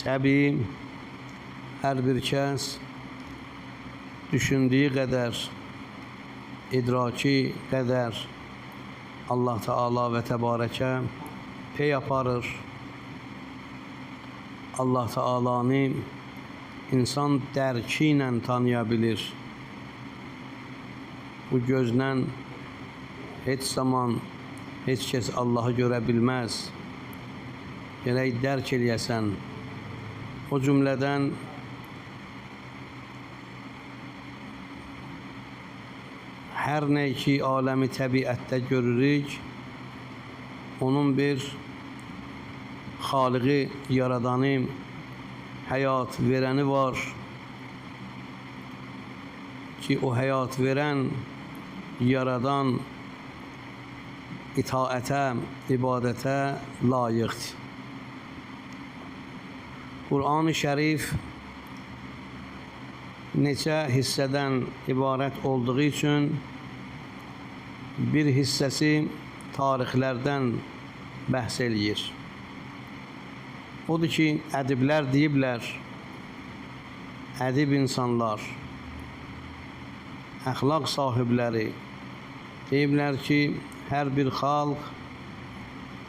Təbii, hər bir kəs düşündüyü qədər, idraki qədər Allah Teala və Təbarəkə pey aparır. Allah Teala'nı insan dərki ilə tanıya bilir. Bu gözlə heç zaman heç kəs Allahı görə bilməz. Gərək dərk eləyəsən. O cümlədən hər nə ki aləmi təbiətdə görürük, onun bir xaliqi, yaradanı, həyat verəni var ki, o həyat verən, yaradan itaətə, ibadətə layiqdir. Qur'an-ı Şərif neçə hissədən ibarət olduğu üçün bir hissəsi tarixlərdən bəhs eləyir. Odur ki, ədiblər deyiblər, ədib insanlar, əxlaq sahibləri deyiblər ki, hər bir xalq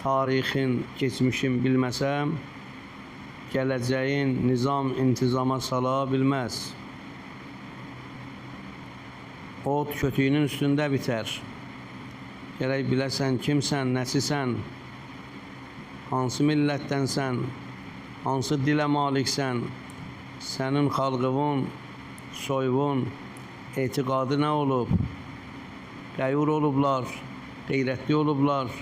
tarixin, keçmişin bilməsə, gələcəyin nizam, intizama sala bilməz. Ot kötüyünün üstündə bitər. Gərək biləsən kimsən, nəsisən, hansı millətdənsən, hansı dilə maliksən, sənin xalqının, soyun, etiqadı nə olub, qəyyur olublar, qeyrətli olublar,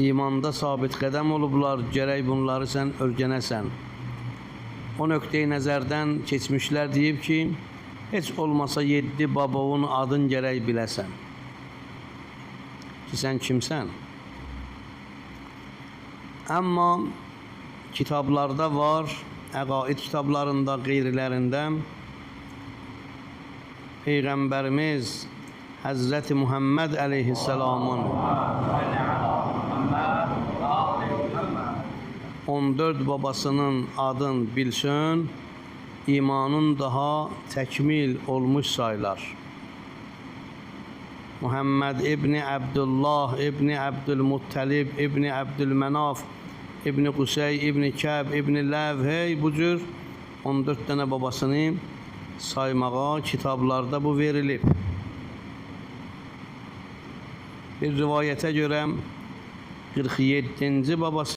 imanda sabit qədəm olublar, gərək bunları sən öyrənəsən. O nöqteyi nəzərdən keçmişlər deyib ki, heç olmasa 7 babavun adın gərək biləsən. Ki, sən kimsən? Amma kitablarda var, əqaid kitablarında, qeyrilərində Peyğəmbərimiz Həzrəti Muhammed əleyhisselamın 14 babasının adın bilsin, imanın daha təkmil olmuş saylar. Muhammed İbni Abdullah, İbni Abdülmuttalib, İbni Abdülmenaf, İbni Qusey, İbni Kəb, İbni Ləv, bu cür 14 dənə babasını saymağa kitablarda bu verilib. Bir rivayətə görə 47-ci babası